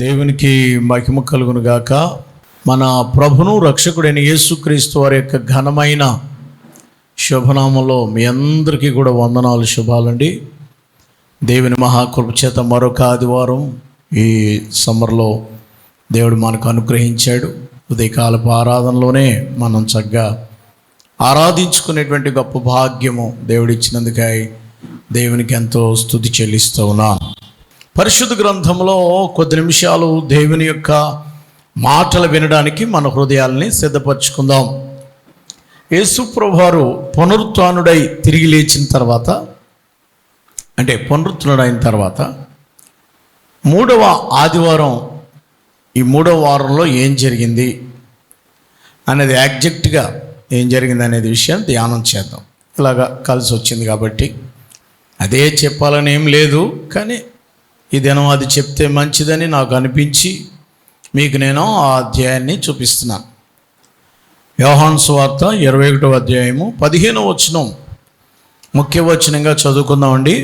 దేవునికి మహిమ కలుగును గాక. మన ప్రభును రక్షకుడైన యేసుక్రీస్తు వారి యొక్క ఘనమైన శుభనామంలో మీ అందరికీ కూడా వందనాలు, శుభాలండి. దేవుని మహాకృప చేత మరొక ఆదివారం ఈ సమ్మర్లో దేవుడు మనకు అనుగ్రహించాడు. ఉదయకాలపు ఆరాధనలోనే మనం చక్కగా ఆరాధించుకునేటువంటి గొప్ప భాగ్యము దేవుడిచ్చినందుకై దేవునికి ఎంతో స్తుతి చెల్లిస్తూ ఉన్నాను. పరిశుద్ధ గ్రంథంలో కొద్ది నిమిషాలు దేవుని యొక్క మాటలు వినడానికి మన హృదయాల్ని సిద్ధపరచుకుందాం. యేసు ప్రభువారు పునరుత్థానుడై తిరిగి లేచిన తర్వాత, అంటే పునరుత్థానుడైన తర్వాత మూడవ ఆదివారం, ఈ మూడవ వారంలో ఏం జరిగింది అనేది ఎగ్జాక్ట్గా ఏం జరిగింది అనేది విషయం ధ్యానం చేద్దాం. ఇలాగా కలిసి వచ్చింది కాబట్టి అదే చెప్పాలని ఏం లేదు, కానీ ఈ దినం అది చెప్తే మంచిదని నాకు అనిపించి మీకు నేను ఆ అధ్యాయాన్ని చూపిస్తున్నాను. యోహాను సువార్త 21వ అధ్యాయము 15వ వచనం ముఖ్య వచనంగా చదువుకుందామండి.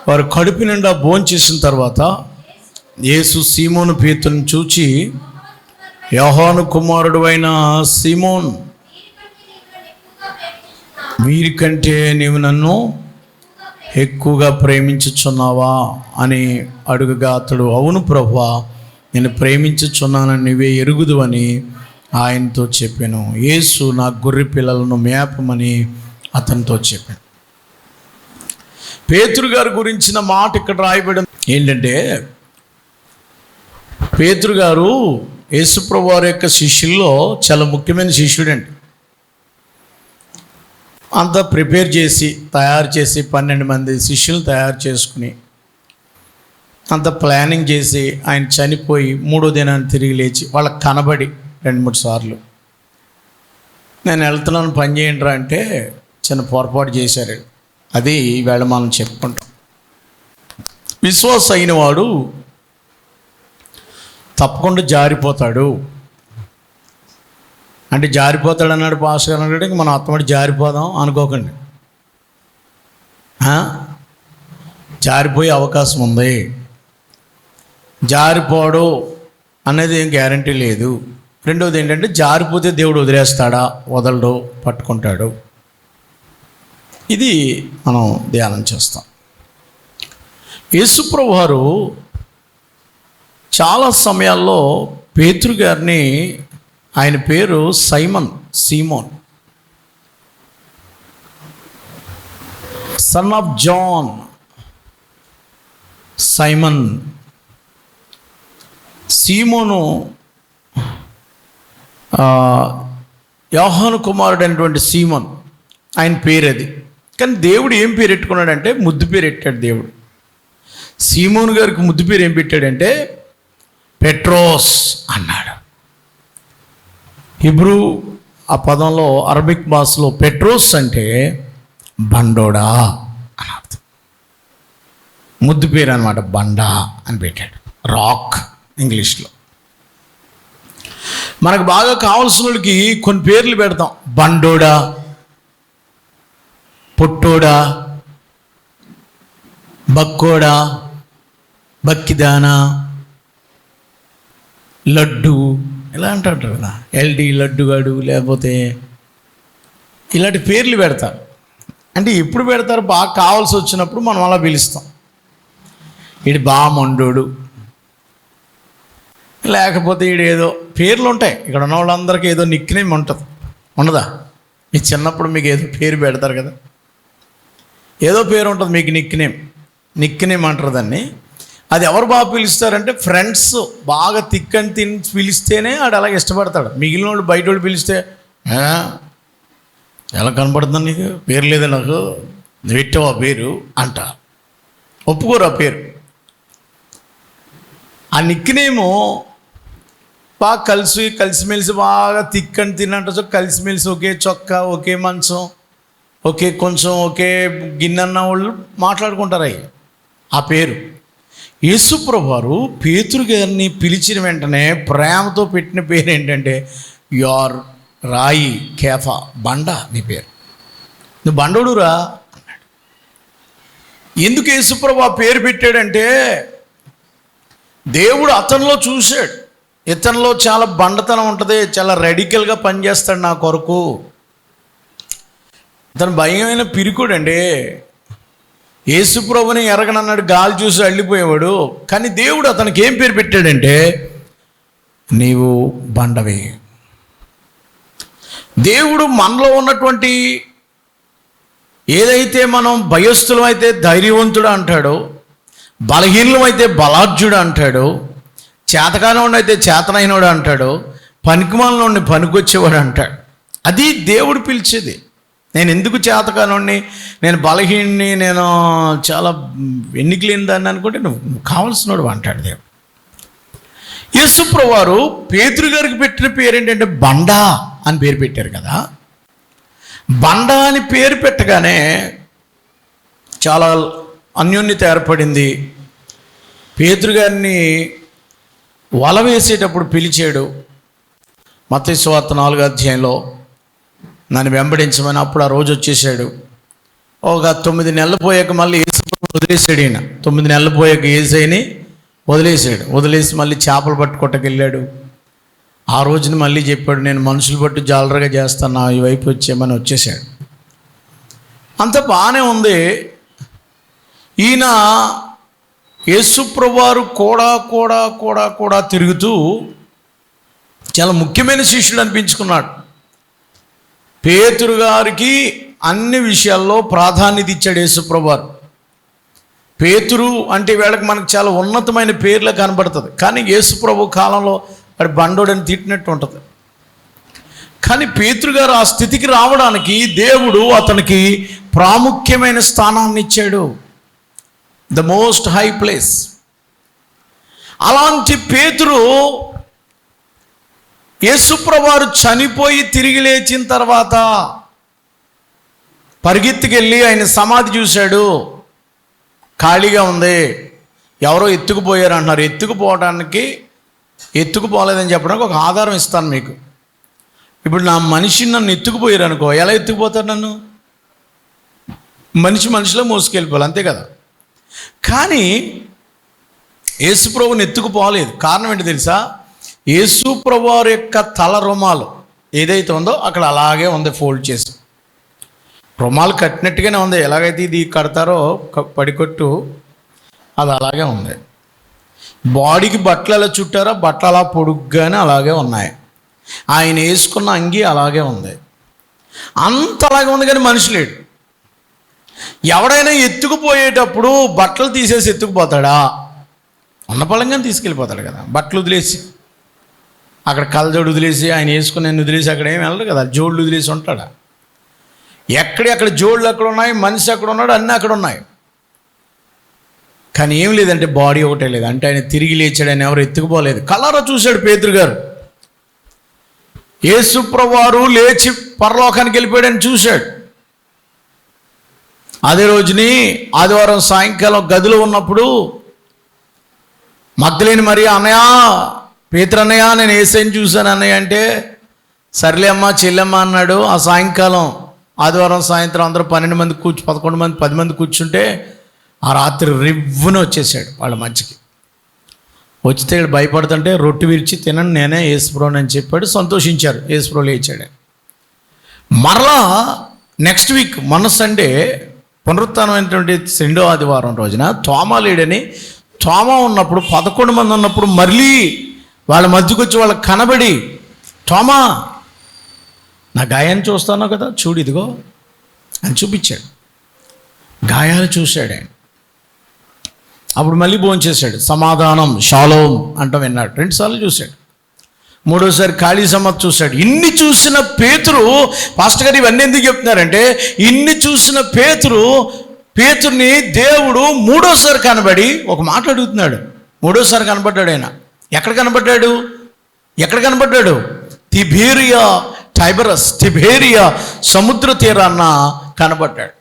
వారు కడుపు నిండా భోంచేసిన తర్వాత యేసు సీమోను పేతురును చూచి, యోహాను కుమారుడు అయిన సీమోన్, వీరికంటే నీవు నన్ను ఎక్కువగా ప్రేమించుచున్నావా అని అడుగగా అతడు, అవును ప్రభువా, నేను ప్రేమించుచున్నానని నీవే ఎరుగుదు అని ఆయనతో చెప్పాను. యేసు నా గొర్రె పిల్లలను మేపమని అతనితో చెప్పాను. పేతురు గారి గురించిన మాట ఇక్కడ రాయబడి ఏంటంటే, పేతురు గారు యేసు ప్రభువారి యొక్క శిష్యుల్లో చాలా ముఖ్యమైన శిష్యుడండి. అంతా ప్రిపేర్ చేసి తయారు చేసి 12 మంది శిష్యులు తయారు చేసుకుని అంత ప్లానింగ్ చేసి ఆయన చనిపోయి 3వ దినాన్ని తిరిగి లేచి వాళ్ళకి కనబడి 2-3 సార్లు నేను వెళ్తున్నాను పని చేయండిరా అంటే చిన్న పొరపాటు చేశారు. అది ఈవేళ మనం చెప్పుకుంటాం. విశ్వాస అయిన వాడు తప్పకుండా జారిపోతాడు. అంటే జారిపోతాడు అన్నాడు పాస్టర్ అన్నాడు, ఇంక మనం అత్తమడి జారిపోదాం అనుకోకండి. జారిపోయే అవకాశం ఉంది. జారిపోడు అనేది ఏం గ్యారంటీ లేదు. రెండవది ఏంటంటే, జారిపోతే దేవుడు వదిలేస్తాడా? వదలడు, పట్టుకుంటాడు. ఇది మనం ధ్యానం చేస్తాం. యేసు ప్రభువారు చాలా సమయాల్లో పేతురు గారిని, ఆయన పేరు Simon, son of John, Simon. సీమోను యోహాను కుమారుడు అయినటువంటి సీమోన్, ఆయన పేరు అది. కానీ దేవుడు ఏం పేరు పెట్టుకున్నాడంటే, ముద్దు పేరు పెట్టాడు దేవుడు. సీమోను గారికి ముద్దు పేరు ఏం పెట్టాడంటే పెట్రోస్ అన్నాడు. హిబ్రూ ఆ పదంలో, అరబిక్ భాషలో పెట్రోస్ అంటే బండోడా అని అర్థం. ముద్దు పేరు అనమాట, బండా అని పెట్టాడు. రాక్ ఇంగ్లీష్లో. మనకు బాగా కావాల్సిన వాళ్ళకి కొన్ని పేర్లు పెడతాం. బండోడా, పొట్టోడా, బక్కోడా, బక్కిదానా, లడ్డు, ఇలా అంటారు కదా, ఎల్డి లడ్డుగాడు, లేకపోతే ఇలాంటి పేర్లు పెడతారు. అంటే ఎప్పుడు పెడతారు? బాగా కావాల్సి వచ్చినప్పుడు మనం అలా పిలుస్తాం. వీడు బాగా మండోడు, లేకపోతే వీడు ఏదో పేర్లు ఉంటాయి. ఇక్కడ ఉన్న వాళ్ళందరికీ ఏదో నిక్నేమ్ ఉంటుంది, ఉండదా? మీ చిన్నప్పుడు మీకు ఏదో పేరు పెడతారు కదా, ఏదో పేరు ఉంటుంది మీకు, నిక్నేమ్ అంటారు దాన్ని. అది ఎవరు బాగా పిలుస్తారంటే, ఫ్రెండ్స్ బాగా తిక్కని తిని పిలిస్తేనే ఆడు అలాగ ఇష్టపడతాడు. మిగిలిన వాళ్ళు బయట వాళ్ళు పిలిస్తే, ఎలా కనపడుతుంది నీకు, పేరు లేదా నాకు, పెట్టావు ఆ పేరు అంట, ఒప్పుకోరు ఆ పేరు. ఆ నిక్నేమో బాగా కలిసిమెలిసి బాగా తిక్కని తినంట, కలిసిమెలిసి ఒకే చొక్కా, ఒకే మంచం, ఒకే కొంచెం, ఒకే గిన్నె అన్న వాళ్ళు మాట్లాడుకుంటారు అయ్యి ఆ పేరు. యేసు ప్రభువారు పేతురు గారిని పిలిచిన వెంటనే ప్రేమతో పెట్టిన పేరు ఏంటంటే, యోర్ రాయి కేఫా, బండ నీ పేరు, నువ్వు బండోడురా అన్నాడు. ఎందుకు యేసు ప్రభు ఆ పేరు పెట్టాడంటే, దేవుడు అతనిలో చూశాడు, ఇతనిలో చాలా బండతనం ఉంటుంది, చాలా రెడికల్గా పనిచేస్తాడు నా కొరకు. అతను భయమైన పిరికుడండి. యేసుప్రభుని ఎరగనన్నాడు, గాలి చూసి వెళ్ళిపోయేవాడు. కానీ దేవుడు అతనికి ఏం పేరు పెట్టాడంటే, నీవు బండవి. దేవుడు మనలో ఉన్నటువంటి ఏదైతే మనం భయస్థులం అయితే ధైర్యవంతుడు అంటాడో, బలహీనం అయితే బలార్జుడు అంటాడు, చేతకానోడు అయితే చేతనైనోడు అంటాడు, పనికిమాలినోడిని పనికొచ్చేవాడు అంటాడు. అది దేవుడు పిలిచేది. నేను ఎందుకు చేతకానోడిని, నేను బలహీన్ని, నేను చాలా ఎన్నికలేని దాన్ని అనుకుంటే నువ్వు కావాల్సినోడు అంటాడు దేవుడు. యేసుప్రభువు వారు పేతురు గారికి పెట్టిన పేరు ఏంటంటే బండ అని పేరు పెట్టారు కదా. బండ అని పేరు పెట్టగానే చాలా అన్యోన్యత ఏర్పడింది. పేతురు గారిని వల వేసేటప్పుడు పిలిచాడు. మత్తయి సువార్త 4వ అధ్యాయంలో నన్ను వెంబడించమని. అప్పుడు ఆ రోజు వచ్చేసాడు. ఒక 9 నెలలు పోయాక మళ్ళీ యేసుప్రభుని వదిలేసాడు. ఈయన 9 నెలలు పోయాక యేసయ్యని వదిలేసి మళ్ళీ చేపలు పట్టుకోవటానికి వెళ్ళాడు. ఆ రోజున మళ్ళీ చెప్పాడు, నేను మనుషులు పట్టు జాలరగా చేస్తాను, ఈ వైపు వచ్చేయమని వచ్చేసాడు. అంత బాగానే ఉంది. ఈయన యేసుప్రభువు వారు కూడా తిరుగుతూ చాలా ముఖ్యమైన శిష్యుడు అనిపించుకున్నాడు. పేతురు గారికి అన్ని విషయాల్లో ప్రాధాన్యత ఇచ్చాడు యేసుప్రభువు వారు. పేతురు అంటే వీళ్ళకి మనకు చాలా ఉన్నతమైన పేర్లు కనబడుతుంది. కానీ యేసుప్రభు కాలంలో వాడు బండోడని తిట్టినట్టు ఉంటుంది. కానీ పేతురు గారు ఆ స్థితికి రావడానికి దేవుడు అతనికి ప్రాముఖ్యమైన స్థానాన్ని ఇచ్చాడు, ద మోస్ట్ హై ప్లేస్. అలాంటి పేతురు యేసుప్రభువు వారు చనిపోయి తిరిగి లేచిన తర్వాత పరిగెత్తుకెళ్ళి ఆయన సమాధి చూశాడు. ఖాళీగా ఉంది, ఎవరో ఎత్తుకుపోయారు అంటున్నారు. ఎత్తుకుపోలేదని చెప్పడానికి ఒక ఆధారం ఇస్తాను మీకు. ఇప్పుడు నా మనిషిని నన్ను ఎత్తుకుపోయారు అనుకో, ఎలా ఎత్తుకుపోతారు నన్ను? మనిషిలో మోసుకెళ్ళిపోవాలి, అంతే కదా. కానీ యేసుప్రభుని ఎత్తుకుపోలేదు. కారణం ఏంటి తెలుసా? యేసుప్రభు వారి యొక్క తల రుమాలు ఏదైతే ఉందో అక్కడ అలాగే ఉంది, ఫోల్డ్ చేసి. రుమాలు కట్టినట్టుగానే ఉంది. ఎలాగైతే ఇది కడతారో పడికొట్టు, అది అలాగే ఉంది. బాడీకి బట్టలు ఎలా చుట్టారో బట్టలు అలా పొడుగ్గానే అలాగే ఉన్నాయి. ఆయన వేసుకున్న అంగి అలాగే ఉంది. అంత అలాగే ఉంది. కానీ మనిషి లేడు. ఎవడైనా ఎత్తుకుపోయేటప్పుడు బట్టలు తీసేసి ఎత్తుకుపోతాడా? ఉన్న పళ్ళంగానే తీసుకెళ్ళిపోతాడు కదా. బట్టలు వదిలేసి అక్కడ కళ్ళజోడు వదిలేసి ఆయన వేసుకుని నేను వదిలేసి అక్కడ ఏమి వెళ్ళడు కదా. జోళ్ళు వదిలేసి ఉంటాడా? అక్కడ జోళ్ళు అక్కడ ఉన్నాయి, మనిషి అక్కడ ఉన్నాడు, అన్నీ అక్కడ ఉన్నాయి. కానీ ఏం లేదంటే బాడీ ఒకటే లేదు. అంటే ఆయన తిరిగి లేచాడు, ఆయన ఎవరు ఎత్తుకుపోలేదు. కళ్ళారా చూశాడు పేతురు గారు. యేసుప్రభువు వారు లేచి పరలోకానికి వెళ్ళిపోయాడని చూశాడు. అదే రోజుని ఆదివారం సాయంకాలం గదిలో ఉన్నప్పుడు మగ్దలేని మరి అన్నయ్య, పేతురు అన్నయ్య, నేను యేసయ్యని చూశాను అన్నయ్య అంటే, సర్లే అమ్మ చెల్లెమ్మ అన్నాడు. ఆ సాయంకాలం ఆదివారం సాయంత్రం అందరూ 12 మంది 11 మంది 10 మంది కూర్చుంటే ఆ రాత్రి రివ్వున వచ్చేసాడు వాళ్ళ మధ్యకి. వచ్చితే భయపడుతుంటే రొట్టె విరిచి తినండి నేనే యేసుప్రభుని అని చెప్పాడు. సంతోషించారు. యేసుప్రభు లేచాడు. మరలా నెక్స్ట్ వీక్ మొన్న సండే పునరుత్థానమైనటువంటి 2వ ఆదివారం రోజున తోమా లేడని, తోమా ఉన్నప్పుడు 11 మంది ఉన్నప్పుడు మళ్ళీ వాళ్ళ మధ్యకు వచ్చి వాళ్ళకి కనబడి, తోమా నా గాయాన్ని చూస్తాను కదా, చూడు ఇదిగో అని చూపించాడు. గాయాలు చూశాడు ఆయన. అప్పుడు మళ్ళీ భోంచేశాడు. సమాధానం షాలోమ్ అంట విన్నాడు. 2 సార్లు చూశాడు. 3వసారి ఖాళీ సమ్మత్ చూశాడు. ఇన్ని చూసిన పేతురు, పాస్టర్ గారు ఇవన్నీ ఎందుకు చెప్తున్నారంటే, ఇన్ని చూసిన పేతురుని దేవుడు 3వసారి కనబడి ఒక మాట అడుగుతున్నాడు. 3వసారి కనబడ్డాడు ఆయన. ఎక్కడ కనబడ్డాడు? తిబేరియా సముద్ర తీరాన్న కనబడ్డాడు.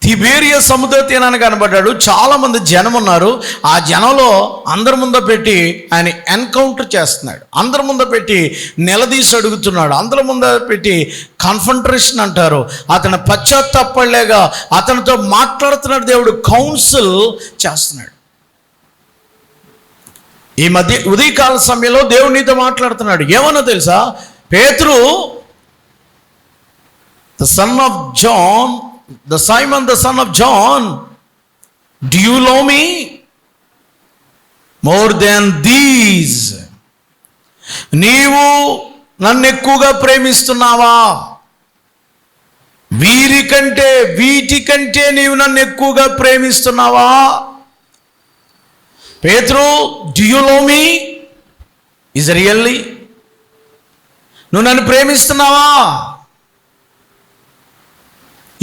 తిబేరియా సముద్ర తీరాన్ని కనబడ్డాడు. చాలామంది జనం ఉన్నారు. ఆ జనంలో అందరి ముందు పెట్టి ఆయన ఎన్కౌంటర్ చేస్తున్నాడు. అందరి ముందు పెట్టి నిలదీసి అడుగుతున్నాడు. అందరి ముందు పెట్టి కన్ఫంట్రేషన్ అంటారు. అతను పశ్చాత్తాపడలేగా అతనితో మాట్లాడుతున్నాడు. దేవుడు కౌన్సిల్ చేస్తున్నాడు. ఈ మధ్య ఉదయకాల సమయంలో దేవుడు నీతో మాట్లాడుతున్నాడు. ఏమన్నా తెలుసా? పేతురు, the son of John, the Simon the son of John, do you love me more than these? నీవు నన్ను ఎక్కువగా ప్రేమిస్తున్నావా? వీటికంటే నీవు నన్ను ఎక్కువగా ప్రేమిస్తున్నావా? పేతురు, do you love me? Is really? నువ్వు నన్ను ప్రేమిస్తున్నావా?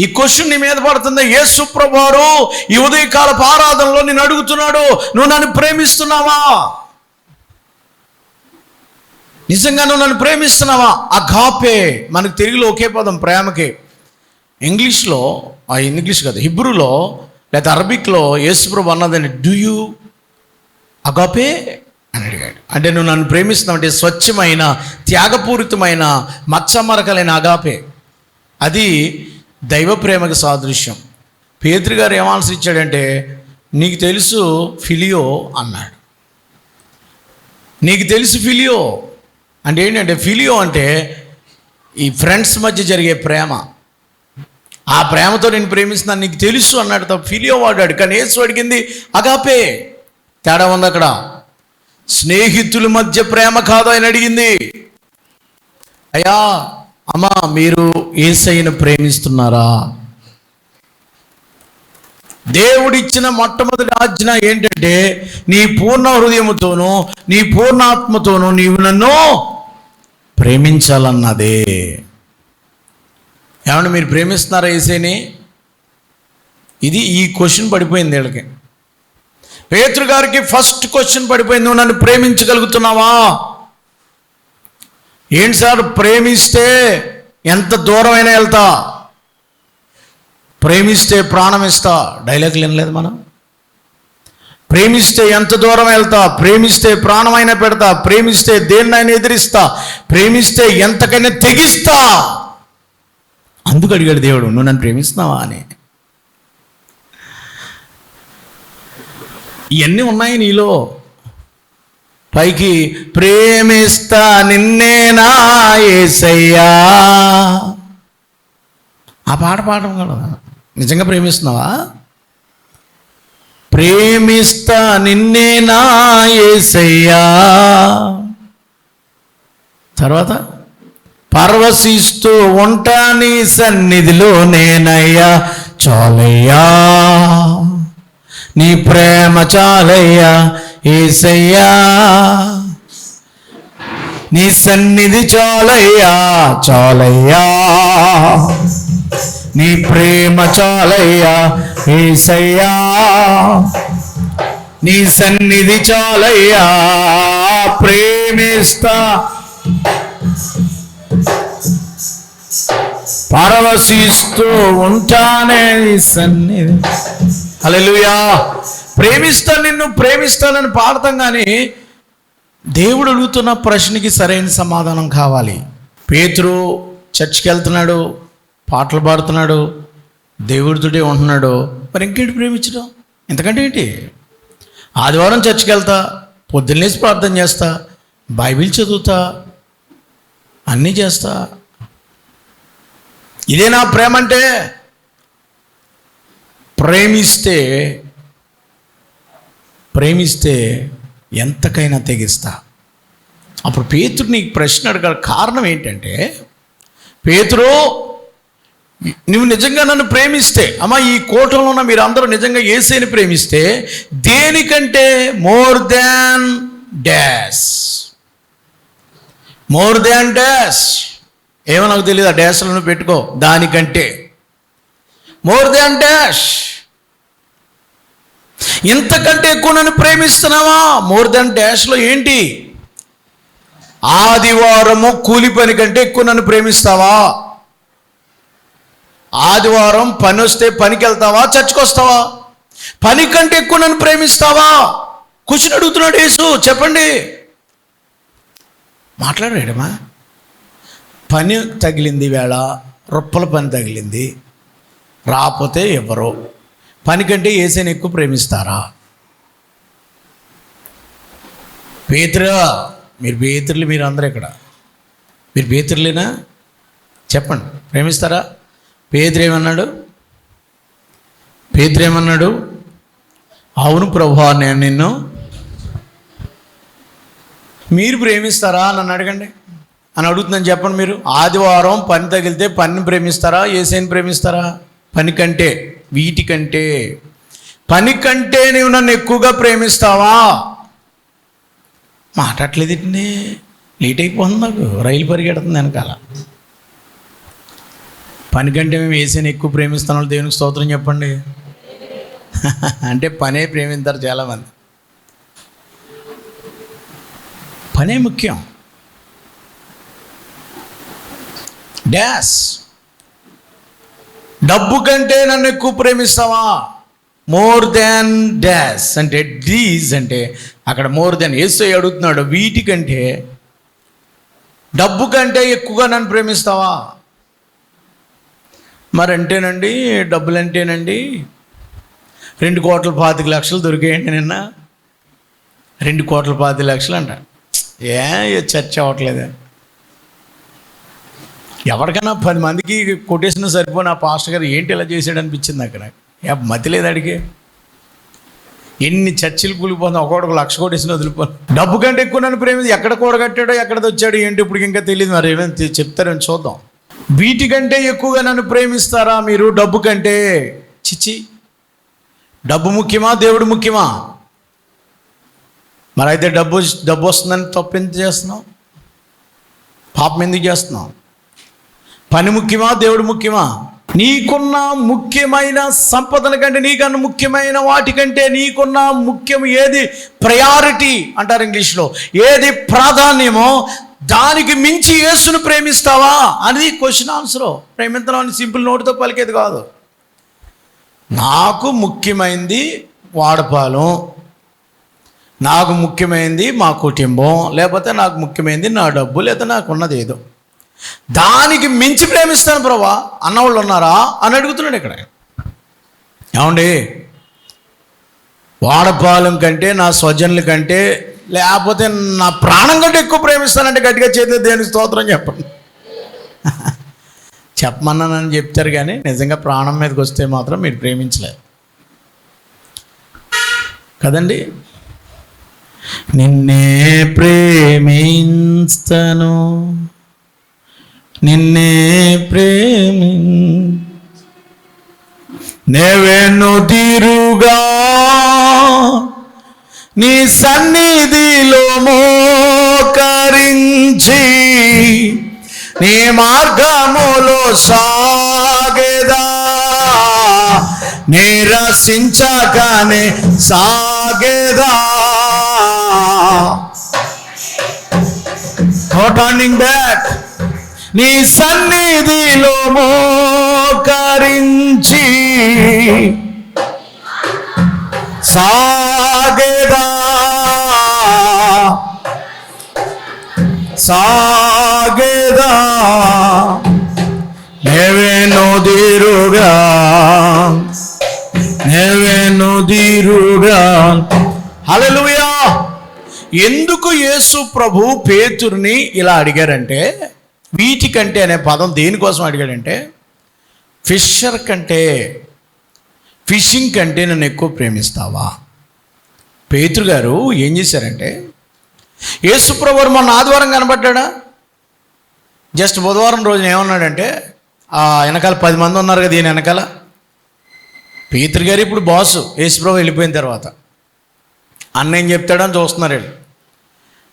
ఈ క్వశ్చన్ నీ మీద పడుతుంది. యేసు ప్రభువారు ఈ ఉదయకాలపు ఆరాధనలో నేను అడుగుతున్నాడు, నువ్వు నన్ను ప్రేమిస్తున్నావా? నిజంగా నువ్వు నన్ను ప్రేమిస్తున్నావా? అగాపే, మనకు తెలుగులో ఒకే పదం ప్రేమకి. ఇంగ్లీష్లో, ఇంగ్లీష్ కాదు, హిబ్రూలో లేదా అరబిక్లో యేసు ప్రభు అన్నదని డూ యూ అగాపే అని అడిగాడు. అంటే నువ్వు నన్ను ప్రేమిస్తున్నావు అంటే స్వచ్ఛమైన, త్యాగపూరితమైన, మచ్చమరకలైన అగాపే. అది దైవ ప్రేమకు సాదృశ్యం. పేతురు గారు ఏం ఆన్సర్ ఇచ్చాడంటే, నీకు తెలుసు ఫిలియో అన్నాడు. నీకు తెలుసు ఫిలియో అంటే ఏంటంటే, ఫిలియో అంటే ఈ ఫ్రెండ్స్ మధ్య జరిగే ప్రేమ. ఆ ప్రేమతో నేను ప్రేమిస్తున్నాను, నీకు తెలుసు అన్నాడు తప్ప ఫిలియో వాడాడు. కానీ యేసు అడిగింది అగాపే. తేడా ఉంది అక్కడ. స్నేహితుల మధ్య ప్రేమ కాదు ఆయన అడిగింది. అయ్యా అమ్మా, మీరు యేసయ్యను ప్రేమిస్తున్నారా? దేవుడిచ్చిన మొట్టమొదటి ఆజ్ఞ ఏంటంటే, నీ పూర్ణ హృదయముతోనూ నీ పూర్ణాత్మతోనూ నీవు నన్ను ప్రేమించాలన్నదే. ఏమన్నా మీరు ప్రేమిస్తున్నారా యేసయ్యని? ఇది ఈ క్వశ్చన్ పడిపోయింది వీళ్ళకి. పేతురు గారికి ఫస్ట్ క్వశ్చన్ పడిపోయింది, నువ్వు నన్ను ప్రేమించగలుగుతున్నావా? ఏంటి సార్, ప్రేమిస్తే ఎంత దూరమైనా వెళ్తా, ప్రేమిస్తే ప్రాణం ఇస్తా, డైలాగులు వినలేదు మనం. ప్రేమిస్తే ఎంత దూరం వెళ్తా, ప్రేమిస్తే ప్రాణమైనా పెడతా, ప్రేమిస్తే దేన్నైనా ఎదిరిస్తా, ప్రేమిస్తే ఎంతకైనా తెగిస్తా. అందుకు అడిగాడు దేవుడు, నువ్వు నన్ను ప్రేమిస్తున్నావా అని. ఇవన్నీ ఉన్నాయి నీలో. పైకి ప్రేమిస్తా నిన్నే నా యేసయ్యా, ఆ పాట పాడడం కదా. నిజంగా ప్రేమిస్తున్నావా? ప్రేమిస్తా నిన్నే నా యేసయ్యా. తర్వాత పరవశిస్తూ ఉంటా నీ సన్నిధిలో నేనయ్యా, చాలయ్యా నీ ప్రేమ చాలయ్యా యేసయ్యా, నీ సన్నిధి చాలయ్యా, చాలయ్యా నీ ప్రేమ చాలయ్యా యేసయ్యా, నీ సన్నిధి చాలయ్యా. ప్రేమిస్తా పరవశిస్తూ ఉంటానే సన్నిధి. హల్లెలూయా. ప్రేమిస్తాను, నిన్ను ప్రేమిస్తానని పాడతాం, కానీ దేవుడు అడుగుతున్న ప్రశ్నకి సరైన సమాధానం కావాలి. పేతురు చర్చికి వెళ్తున్నాడు, పాటలు పాడుతున్నాడు, దేవుడితోటే ఉంటున్నాడు. మరి ఇంకేంటి ప్రేమించడం? ఎంతకంటే ఏంటి? ఆదివారం చర్చికి వెళ్తా, పొద్దున్నేసి ప్రార్థన చేస్తా, బైబిల్ చదువుతా, అన్నీ చేస్తా. ఇదే నా ప్రేమ అంటే? ప్రేమిస్తే ఎంతకైనా తెగిస్తా. అప్పుడు పేతురు నీకు ప్రశ్న అడగాలి. కారణం ఏంటంటే, పేతురు నువ్వు నిజంగా నన్ను ప్రేమిస్తే, అమ్మా ఈ కూటంలో ఉన్న మీరు అందరూ నిజంగా యేసయ్యని ప్రేమిస్తే, దేనికంటే more than dash, more than dash, ఏమో నాకు తెలియదు, ఆ డాష్లను పెట్టుకో, దానికంటే మోర్ దాన్ డాష్, ఇంతకంటే ఎక్కువ నన్ను ప్రేమిస్తున్నావా? మోర్ దాన్ డాష్లో ఏంటి? ఆదివారము కూలి పని కంటే ఎక్కువ నన్ను ప్రేమిస్తావా? ఆదివారం పని వస్తే పనికి వెళ్తావా, చర్చికి వస్తావా? పని కంటే ఎక్కువ నన్ను ప్రేమిస్తావా? క్వశ్చన్ అడుగుతున్నాడు యేసు. చెప్పండి, మాట్లాడాడమ్మా. పని తగిలింది, వేళ రొప్పల పని తగిలింది, రాకపోతే ఎవరో పని కంటే యేసయ్యని ఎక్కువ ప్రేమిస్తారా? పేతురు, మీరు అందరూ ఇక్కడ మీరు పేతురులేనా? చెప్పండి, ప్రేమిస్తారా? పేతురు ఏమన్నాడు? అవును ప్రభువా, నేను నిన్ను. మీరు ప్రేమిస్తారా నన్ను అడగండి అని అడుగుతుందని చెప్పండి. మీరు ఆదివారం పని తగిలితే పనిని ప్రేమిస్తారా, యేసయ్యని ప్రేమిస్తారా? పని కంటే, వీటికంటే, పని కంటే నువ్వు నన్ను ఎక్కువగా ప్రేమిస్తావా? మాట్లాడలేదండి, లేట్ అయిపోతుంది, నాకు రైలు పరిగెడుతుంది వెనకాల. పని కంటే మేము యేసయ్యని ఎక్కువ ప్రేమిస్తున్నాం, దేవునికి స్తోత్రం చెప్పండి. అంటే పనే ప్రేమిస్తారు చాలామంది. పనే ముఖ్యం. డాష్. డబ్బు కంటే నన్ను ఎక్కువ ప్రేమిస్తావా? మోర్ దాన్ డాష్ అంటే డీజ్ అంటే అక్కడ మోర్ దాన్. యేసయ్య అడుగుతున్నాడు, వీటికంటే, డబ్బు కంటే ఎక్కువగా నన్ను ప్రేమిస్తావా? మరి అంటేనండి, డబ్బులు అంటేనండి 2,25,00,000 దొరికాయండి నిన్న. 2,25,00,000 అంట. చర్చ అవ్వట్లేదా? ఎవరికైనా 10 మందికి కొటేషన్ సరిపోయిన ఆ పాస్టర్ గారు ఏంటి ఇలా చేశాడు అనిపించింది అక్కడ. మతి లేదు అడిగే. ఎన్ని చర్చలు కూలిపోతుంది, ఒక్కొక్కడికి 1,00,000 కొటేషన్ వదిలిపోను. డబ్బు కంటే ఎక్కువ నన్ను ప్రేమించి ఎక్కడ కూడగట్టాడో, ఎక్కడ వచ్చాడో ఏంటి ఇప్పుడు ఇంకా తెలియదు. మరి ఏమైనా చెప్తారని చూద్దాం. వీటికంటే ఎక్కువగా నన్ను ప్రేమిస్తారా మీరు డబ్బు కంటే? చిచ్చి, డబ్బు ముఖ్యమా, దేవుడు ముఖ్యమా? మరి అయితే డబ్బు వస్తుందని తప్పు ఎందుకు చేస్తున్నావు? పాపం ఎందుకు చేస్తున్నావు? పని ముఖ్యమా, దేవుడు ముఖ్యమా? నీకున్న ముఖ్యమైన సంపదల కంటే, నీకన్నా ముఖ్యమైన వాటికంటే నీకున్న ముఖ్యం ఏది, ప్రయారిటీ అంటారు ఇంగ్లీష్లో, ఏది ప్రాధాన్యమో దానికి మించి యేసును ప్రేమిస్తావా అనేది క్వశ్చన్ ఆన్సర్. ప్రేమించడం అని సింపుల్ నోటితో పలికేది కాదు. నాకు ముఖ్యమైనది వాడపాలెం, నాకు ముఖ్యమైనది మా కుటుంబం, లేకపోతే నాకు ముఖ్యమైనది నా డబ్బు, లేదా నాకున్నది ఏదో, దానికి మించి ప్రేమిస్తాను ప్రభా అన్నవాళ్ళు ఉన్నారా అని అడుగుతున్నాడు ఇక్కడ. ఏమండి, వాడపాలెం కంటే, నా స్వజనుల కంటే, లేకపోతే నా ప్రాణం కంటే ఎక్కువ ప్రేమిస్తానంటే గట్టిగా చేతి దేనికి స్తోత్రం చెప్పండి. చెప్పమన్నానని చెప్తారు కానీ నిజంగా ప్రాణం మీదకి వస్తే మాత్రం మీరు ప్రేమించలేరు కదండి. నిన్నే ప్రేమించను, నిన్నే నెవెను తీరుగా నీ సన్నిధిలో మోకరించి నీ మార్గములో సాగేదా, నిరసించగానే సాగేదా, నో టర్నింగ్ బ్యాక్. నీ సన్నిధిలో మోకరించి సాగేదా, సాగేదా, నెవెనుదిరుగా, నెవెనుదిరుగా. హల్లెలూయా. ఎందుకు యేసు ప్రభు పేతురుని ఇలా అడిగారంటే, వీటికంటే అనే పదం దేనికోసం అడిగాడంటే, ఫిషర్ కంటే, ఫిషింగ్ కంటే నన్ను ఎక్కువ ప్రేమిస్తావా? పేతురు గారు ఏం చేశారంటే, యేసు ప్రభు మొన్న ఆదివారం కనబడ్డా, జస్ట్ బుధవారం రోజున ఏమన్నాడంటే, ఆ వెనకాల 10 మంది ఉన్నారు కదా, ఈయన వెనకాల. పేతురు గారు ఇప్పుడు బాసు, యేసు ప్రభు వెళ్ళిపోయిన తర్వాత అన్న ఏం చెప్తాడని చూస్తున్నారు వీళ్ళు.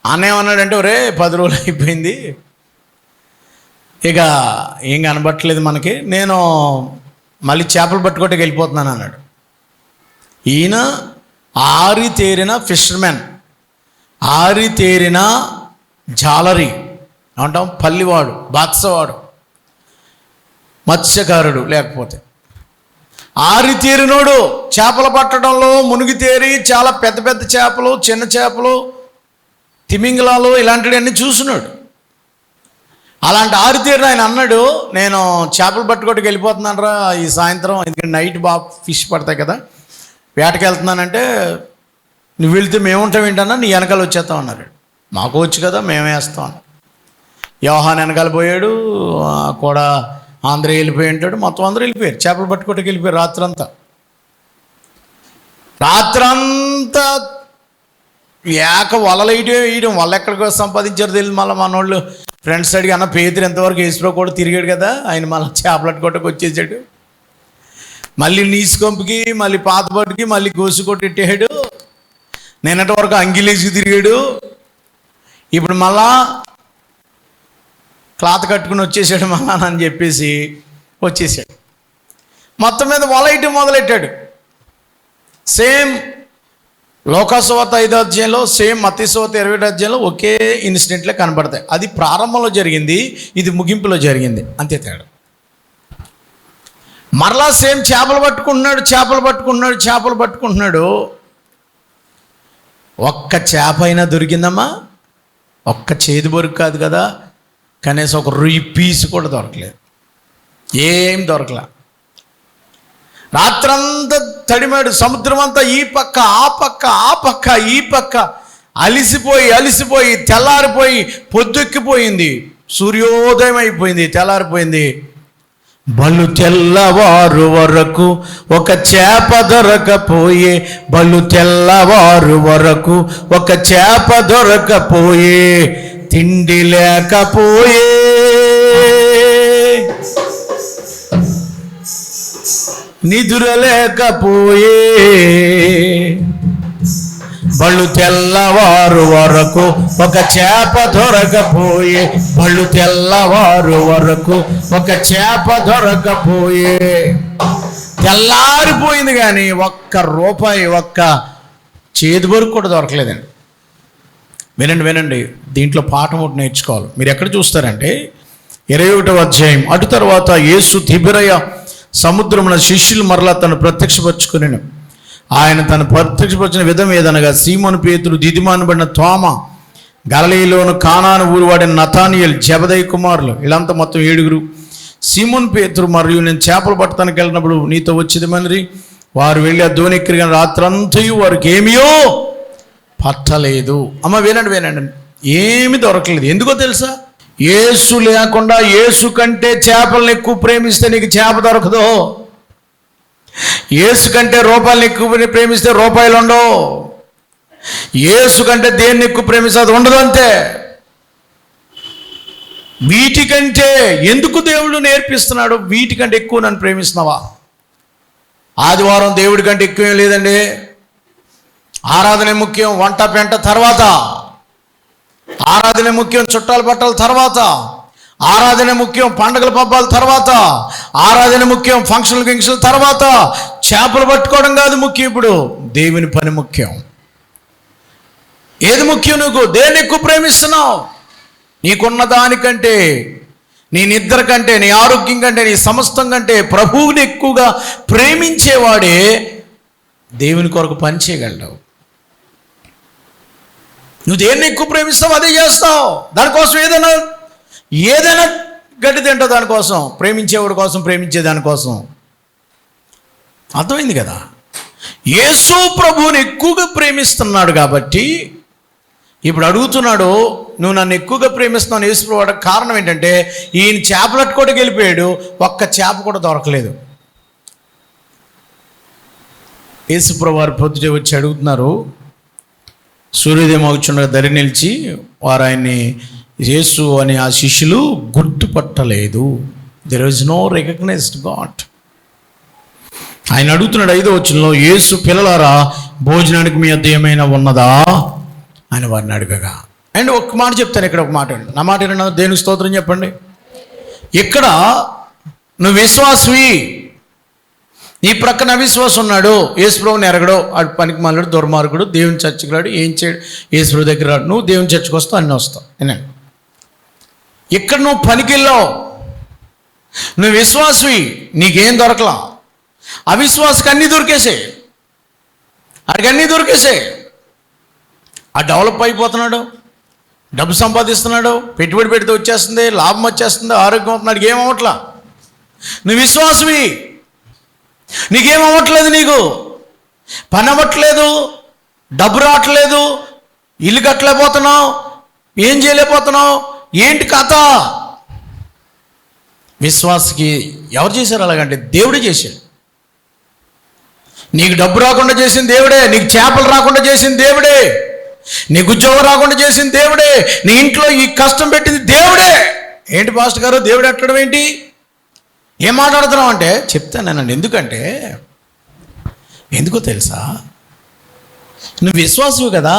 అన్న ఏమన్నాడంటే, ఒరే 10 రోజులు అయిపోయింది, ఇక ఏం కనబట్టలేదు మనకి, నేను మళ్ళీ చేపలు పట్టుకోవటానికి వెళ్ళిపోతున్నాను అన్నాడు. ఈయన ఆరితేరిన ఫిషర్మెన్, ఆరితేరిన జాలరీ అంటాం, పల్లివాడు, బాత్సవాడు, మత్స్యకారుడు, లేకపోతే ఆరితేరినోడు, చేపలు పట్టడంలో మునిగితేరి చాలా పెద్ద పెద్ద చేపలు, చిన్న చేపలు, తిమింగలాలు ఇలాంటివన్నీ చూస్తున్నాడు. అలాంటి ఆరితేరిన ఆయన అన్నాడు, నేను చేపలు పట్టుకోవడానికి వెళ్ళిపోతున్నాను రా ఈ సాయంత్రం, ఎందుకంటే నైట్ బాగా ఫిష్ పడతాయి కదా, వేటకి వెళ్తున్నానంటే నువ్వు వెళ్తే మేము ఉంటాం ఏంటన్నా, నీ వెనకాల వచ్చేస్తాం అన్నారు. మాకు వచ్చు కదా, మేమే వేస్తాం అన్నారు. యోహాన్ వెనకాల పోయాడు, కూడా ఆంధ్ర వెళ్ళిపోయి ఉంటాడు, మొత్తం అందరూ వెళ్ళిపోయారు, చేపలు పట్టుకోవటానికి వెళ్ళిపోయారు. రాత్రంతా వలలు వేయడం వల్ల ఎక్కడికో సంపాదించారు తెలియదు. మళ్ళీ మనోళ్ళు ఫ్రెండ్స్ అడిగి, అన్న పేతురు ఎంతవరకు యేసుప్రో కూడా తిరిగాడు కదా, ఆయన మళ్ళీ చేపలు పట్టుకోవటానికి వచ్చేసాడు. మళ్ళీ నీసుకొంపుకి, మళ్ళీ పాతపట్టుకి, మళ్ళీ గోసుకొట్టెట్టాడు. నిన్నటి వరకు అంగిలేసి తిరిగాడు, ఇప్పుడు మళ్ళా క్లాత్ కట్టుకుని వచ్చేసాడు మళ్ళా అని చెప్పేసి వచ్చేసాడు. మొత్తం మీద వలయటం మొదలెట్టాడు. సేమ్ లోకాసువార్త 5వ అధ్యాయంలో, సేమ్ మత్తయి సువార్త 20వ అధ్యాయంలో ఒకే ఇన్సిడెంట్లే కనబడతాయి. అది ప్రారంభంలో జరిగింది, ఇది ముగింపులో జరిగింది, అంతే తేడా. మరలా సేమ్ చేపలు పట్టుకుంటున్నాడు. ఒక్క చేప అయినా దొరికిందమ్మా? ఒక్క చేతి బొరుకు కాదు కదా, కనీసం ఒక రొయ్యి పీసు కూడా దొరకలేదు, ఏం దొరకలా. రాత్రంతా తడిమాడు, సముద్రం అంతా ఈ పక్క ఆ పక్క ఈ పక్క, అలిసిపోయి తెల్లారిపోయి పొద్దుెక్కిపోయింది, సూర్యోదయం అయిపోయింది, తెల్లారిపోయింది. బలు తెల్లవారు వరకు ఒక చేప దొరకపోయే, తిండి లేకపోయే, నిదుర లేకపోయే. బళ్ళు తెల్లవారు వరకు ఒక చేప దొరకపోయే, తెల్లారిపోయింది కానీ ఒక్క రూపాయి, ఒక్క చేతి వరకు కూడా దొరకలేదండి. వినండి, దీంట్లో పాఠం ఒకటి నేర్చుకోవాలి. మీరు ఎక్కడ చూస్తారంటే 21వ అధ్యాయం. అటు తర్వాత యేసు తిబెరయ సముద్రమున శిష్యులు మరలా తను ప్రత్యక్షపరచుకుని, ఆయన తను ప్రత్యక్షపరిచిన విధం ఏదనగా, సీమోను పేతురు, దిదిమానబడిన తోమ, గలిలయలోను కానాను ఊరు వాడిన నతానియేలు, జెబెదయి కుమారులు, వీళ్ళంతా మొత్తం 7. సీమోను పేతురు, మరియు నేను చేపలు పట్టడానికి వెళ్ళినప్పుడు నీతో వచ్చేది మరి, వారు వెళ్ళి ఆ దోణి ఎక్కిరి, కానీ రాత్రంతయు వారికి ఏమియో పట్టలేదు. అమ్మ వినండి, ఏమి దొరకలేదు. ఎందుకో తెలుసా? యేసు లేకుండా, యేసు కంటే చేపలను ఎక్కువ ప్రేమిస్తే నీకు చేప దొరకదు. యేసు కంటే రూపాయలను ఎక్కువ ప్రేమిస్తే రూపాయలు ఉండవు. యేసు కంటే దేన్ని ఎక్కువ ప్రేమిస్తే అది ఉండదు, అంతే. వీటికంటే ఎందుకు దేవుడు నేర్పిస్తున్నాడు? వీటికంటే ఎక్కువ నన్ను ప్రేమిస్తున్నావా? ఆదివారం దేవుడి కంటే ఎక్కువ ఏం లేదండి. ఆరాధన ముఖ్యం, వంట పెంట తర్వాత. ఆరాధన ముఖ్యం, చుట్టాలు బట్టల తర్వాత. ఆరాధన ముఖ్యం, పండుగల పబ్బాల తర్వాత. ఆరాధన ముఖ్యం, ఫంక్షన్లు తర్వాత. చేపలు పట్టుకోవడం కాదు ముఖ్యం, ఇప్పుడు దేవుని పని ముఖ్యం. ఏది ముఖ్యం? నువ్వు దేన్ని ఎక్కువ ప్రేమిస్తున్నావు? నీకున్న దానికంటే, నీ నిద్ర కంటే, నీ ఆరోగ్యం కంటే, నీ సమస్తం కంటే ప్రభువుని ఎక్కువగా ప్రేమించేవాడే దేవుని కొరకు పని చేయగలడు. నువ్వు దేన్ని ఎక్కువ ప్రేమిస్తావు అదే చేస్తావు. దానికోసం ఏదైనా గడ్డి తింటావు, దానికోసం, ప్రేమించేవాడి కోసం, ప్రేమించే దానికోసం. అర్థమైంది కదా? యేసు ప్రభువుని ఎక్కువగా ప్రేమిస్తున్నాడు కాబట్టి ఇప్పుడు అడుగుతున్నాడు, నువ్వు నన్ను ఎక్కువగా ప్రేమిస్తున్నావు యేసు ప్రభు. కారణం ఏంటంటే ఈయన చేపలట్టుకోటికి వెళ్ళిపోయాడు, ఒక్క చేప కూడా దొరకలేదు. యేసు ప్రభు వారు పొద్దుటే వచ్చి అడుగుతున్నారు. సూర్యోదయం అవుచుండగా దరి నిలిచి వారు ఆయన్ని, యేసు అని ఆ శిష్యులు గుర్తుపట్టలేదు. There is no recognized God. ఆయన అడుగుతున్నాడు 5వ వచనంలో, యేసు పిల్లలారా భోజనానికి మీ వద్ద ఏమైనా ఉన్నదా అని వారిని అడగగా. అండ్ ఒక మాట చెప్తాను, ఇక్కడ ఒక మాట, నా మాట ఏమన్నా దేవునికి స్తోత్రం చెప్పండి. ఇక్కడ నువ్వు విశ్వాసవి, నీ ప్రక్కన అవిశ్వాసం ఉన్నాడు, యేసుప్రభుని ఎరగడు, ఆడు పనికి మాలాడు, దుర్మార్గుడు, దేవుని చర్చికి రాడు, ఏం చేయడు, యేసుప్రభు దగ్గర రాడు. నువ్వు దేవుని చర్చికి వస్తావు, అన్నీ వస్తావు. వినండి, ఇక్కడ నువ్వు పనికి వెళ్ళావు, నువ్వు విశ్వాసవి, నీకేం దొరకలా. అవిశ్వాసకి అన్నీ దొరికేసాయి, ఆడికి అన్నీ దొరికేసాయి. ఆ డెవలప్ అయిపోతున్నాడు, డబ్బు సంపాదిస్తున్నాడు, పెట్టుబడి పెడితే వచ్చేస్తుంది, లాభం వచ్చేస్తుంది, ఆరోగ్యం అవుతున్నాడు, ఏమవట్లా. నువ్వు విశ్వాసవి, నీకేమవ్వట్లేదు, నీకు పని అవ్వట్లేదు, డబ్బు రావట్లేదు, ఇల్లు కట్టలేకపోతున్నావు, ఏం చేయలేకపోతున్నావు, ఏంటి కథ? విశ్వాసకి ఎవరు చేశారు అలాగంటే దేవుడే చేశాడు. నీకు డబ్బు రాకుండా చేసిన దేవుడే, నీకు చేపలు రాకుండా చేసిన దేవుడే, నీకు ఉద్యోగం రాకుండా చేసిన దేవుడే, నీ ఇంట్లో ఈ కష్టం పెట్టింది దేవుడే. ఏంటి పాస్టర్ గారు దేవుడు ఎట్టడం ఏంటి, ఏం మాట్లాడుతున్నావు అంటే చెప్తానండి. ఎందుకో తెలుసా, నువ్వు విశ్వాసవు కదా,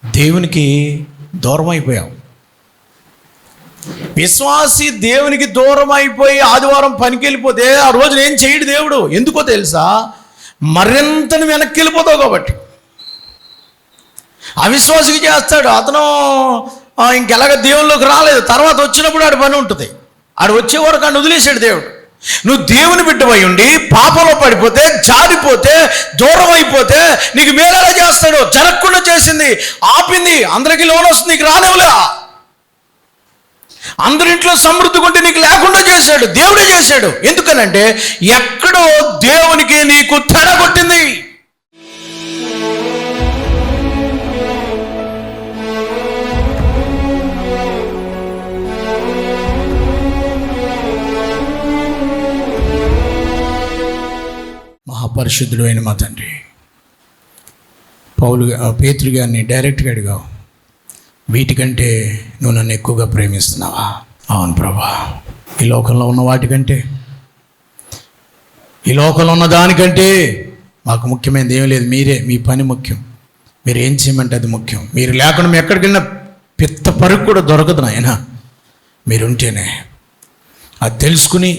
దేవునికి దూరం అయిపోయావు. విశ్వాసి దేవునికి దూరం అయిపోయి ఆదివారం పనికి వెళ్ళిపోతే ఆ రోజున ఏం చేయడు దేవుడు. ఎందుకో తెలుసా, మరింత వెనక్కి వెళ్ళిపోతావు కాబట్టి. అవిశ్వాసికి చేస్తాడు, అతను ఇంకెలాగ దేవుల్లోకి రాలేదు, తర్వాత వచ్చినప్పుడు ఆడి పని ఉంటుంది. ఆడు వచ్చే వరకు ఆడు వదిలేశాడు దేవుడు. నువ్వు దేవుని బిడ్డవై ఉండి పాపంలో పడిపోతే, జారిపోతే, దూరం అయిపోతే నీకు మేలేలా చేస్తాడు. జరగకుండా చేసింది ఆపింది, అందరికీ లోన్ వస్తుంది, నీకు రానివ్వలే. అందరింట్లో సమృద్ధి కొంటే నీకు లేకుండా చేశాడు, దేవుడే చేశాడు. ఎందుకనంటే ఎక్కడో దేవునికి నీకు తేడా కొట్టింది. మహాపరిశుద్ధుడు అయిన మా తండ్రి, పేతురు గారిని డైరెక్ట్గా అడిగావు, వీటికంటే నువ్వు నన్ను ఎక్కువగా ప్రేమిస్తున్నావా? అవును ప్రభా, ఈ లోకంలో ఉన్న వాటికంటే, ఈ లోకంలో ఉన్న దానికంటే మాకు ముఖ్యమైనది ఏమీ లేదు. మీరే, మీ పని ముఖ్యం, మీరు ఏం చేయమంటే అది ముఖ్యం. మీరు లేకుండా మేము ఎక్కడికి వెళ్ళినా పిత్త పరుగు కూడా దొరకదు నాయన, మీరుంటేనే. అది తెలుసుకుని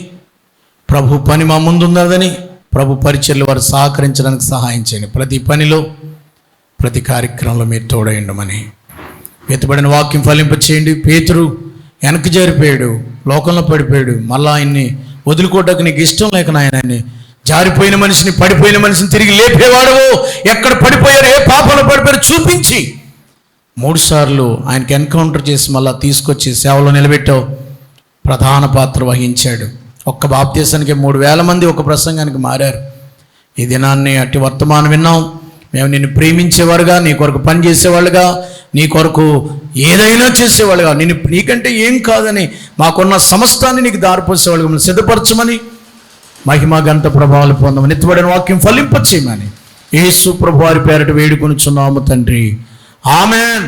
ప్రభు పని మా ముందు ఉన్నదని ప్రభు పరిచర్లు వారు సహకరించడానికి సహాయం చేయండి. ప్రతి పనిలో, ప్రతి కార్యక్రమంలో మీరు తోడైండమని ఎత్తుబడిన వాక్యం ఫలింపచేయండి. పేతురు వెనక్కి జారిపోయాడు, లోకంలో పడిపోయాడు. మళ్ళా ఆయన్ని వదులుకోవడానికి నీకు ఇష్టం లేక నాయనాన్ని, జారిపోయిన మనిషిని, పడిపోయిన మనిషిని తిరిగి లేపేవాడు. ఎక్కడ పడిపోయారు, ఏ పాపంలో పడిపోయారు చూపించి 3 సార్లు ఆయనకి ఎన్కౌంటర్ చేసి మళ్ళీ తీసుకొచ్చి సేవలో నిలబెట్టావు. ప్రధాన పాత్ర వహించాడు. ఒక్క బాప్తీసానికి 3,000 మంది ఒక ప్రసంగానికి మారారు. ఈ దినాన్ని అట్టి వర్తమానం విన్నాం. మేము నిన్ను ప్రేమించేవారుగా, నీ కొరకు పని చేసేవాళ్ళుగా, నీ కొరకు ఏదైనా చేసేవాళ్ళుగా, నీకంటే ఏం కాదని మాకున్న సమస్తాన్ని నీకు దారిపోసేవాళ్ళుగా మనం సిద్ధపరచమని, మహిమ గంట ప్రభావాలు పొందమని, ఎత్తుబడిన వాక్యం ఫలింపచేయమని యేసు ప్రభువారి పేరట వేడుకొనుచున్నాము తండ్రి. ఆమెన్.